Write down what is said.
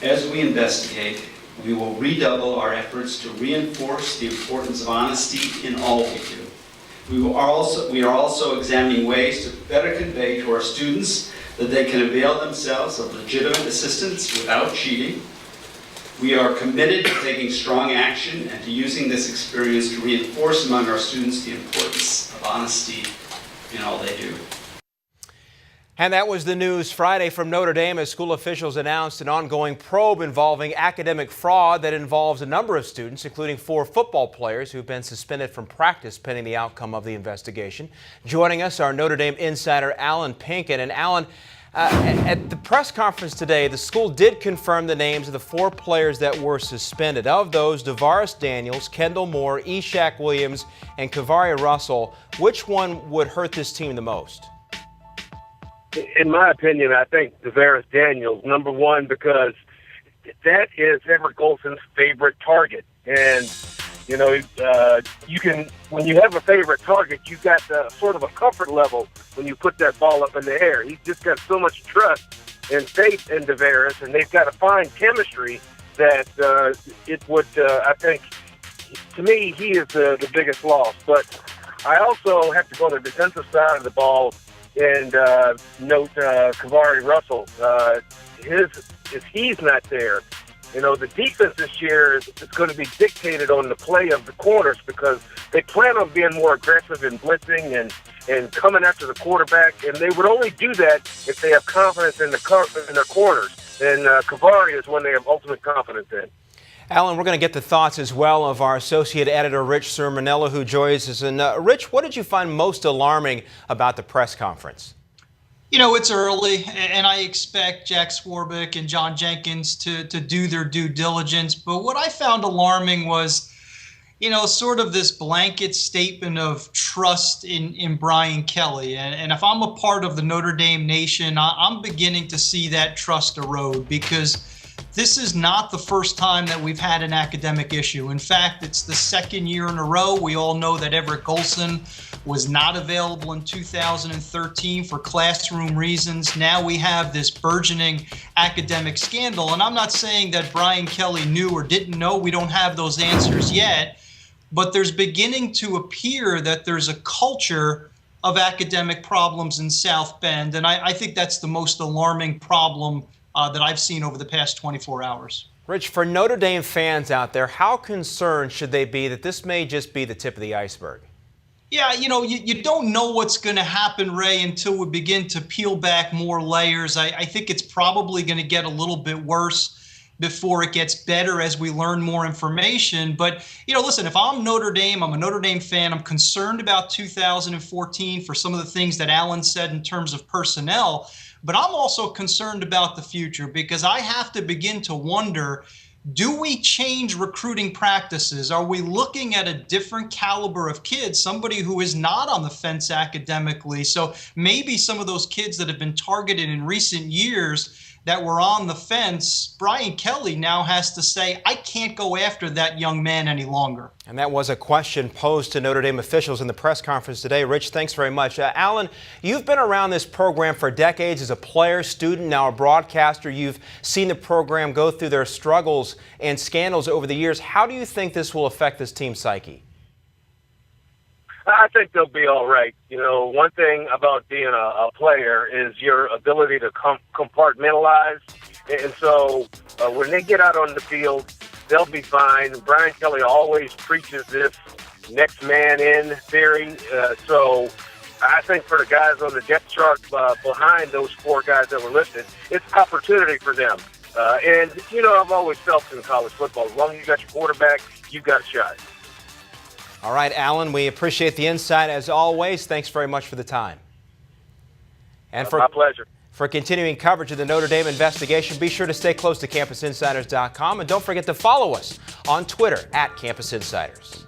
As we investigate, we will redouble our efforts to reinforce the importance of honesty in all we do. We are also examining ways to better convey to our students that they can avail themselves of legitimate assistance without cheating. We are committed to taking strong action and to using this experience to reinforce among our students the importance of honesty in all they do. And that was the news Friday from Notre Dame as school officials announced an ongoing probe involving academic fraud that involves a number of students, including 4 football players who've been suspended from practice pending the outcome of the investigation. Joining us, our Notre Dame insider, Allen Pinkett. And Allen, at the press conference today, the school did confirm the names of the 4 players that were suspended. Of those, DeVaris Daniels, Kendall Moore, Ishaq Williams, and Kavari Russell. Which one would hurt this team the most? In my opinion, I think DeVaris Daniels, number one, because that is Everett Golson's favorite target. And, you know, you can, when you have a favorite target, you've got sort of a comfort level when you put that ball up in the air. He's just got so much trust and faith in DeVaris, and they've got to find chemistry that it would, I think, to me, he is the biggest loss. But I also have to go to the defensive side of the ball and note Kavari Russell. If he's not there, you know, the defense this year is going to be dictated on the play of the corners because they plan on being more aggressive in blitzing and coming after the quarterback, and they would only do that if they have confidence in their corners. And Kavari is one they have ultimate confidence in. Allen, we're going to get the thoughts as well of our associate editor, Rich Cirminiello, who joins us. And Rich, what did you find most alarming about the press conference? You know, it's early, and I expect Jack Swarbrick and John Jenkins to do their due diligence. But what I found alarming was, you know, sort of this blanket statement of trust in Brian Kelly. And if I'm a part of the Notre Dame Nation, I'm beginning to see that trust erode because this is not the first time that we've had an academic issue. In fact, it's the second year in a row. We all know that Everett Golson was not available in 2013 for classroom reasons. Now we have this burgeoning academic scandal. And I'm not saying that Brian Kelly knew or didn't know. We don't have those answers yet. But there's beginning to appear that there's a culture of academic problems in South Bend. And I think that's the most alarming problem that I've seen over the past 24 hours. Rich, for Notre Dame fans out there, how concerned should they be that this may just be the tip of the iceberg? Yeah, you know, you don't know what's going to happen, Ray, until we begin to peel back more layers. I think it's probably going to get a little bit worse before it gets better as we learn more information. But, you know, listen, if I'm Notre Dame, I'm a Notre Dame fan, I'm concerned about 2014 for some of the things that Allen said in terms of personnel. But I'm also concerned about the future because I have to begin to wonder, do we change recruiting practices? Are we looking at a different caliber of kids, somebody who is not on the fence academically? So maybe some of those kids that have been targeted in recent years that were on the fence, Brian Kelly now has to say, I can't go after that young man any longer. And that was a question posed to Notre Dame officials in the press conference today. Rich, thanks very much. Allen, you've been around this program for decades as a player, student, now a broadcaster. You've seen the program go through their struggles and scandals over the years. How do you think this will affect this team's psyche? I think they'll be all right. You know, one thing about being a player is your ability to compartmentalize. And so when they get out on the field, they'll be fine. Brian Kelly always preaches this next man in theory. So I think for the guys on the depth chart behind those 4 guys that were listed, it's opportunity for them. And, you know, I've always felt in college football, as long as you got your quarterback, you got a shot. All right, Allen, we appreciate the insight as always. Thanks very much for the time. And my pleasure. For continuing coverage of the Notre Dame investigation, be sure to stay close to CampusInsiders.com and don't forget to follow us on Twitter @CampusInsiders.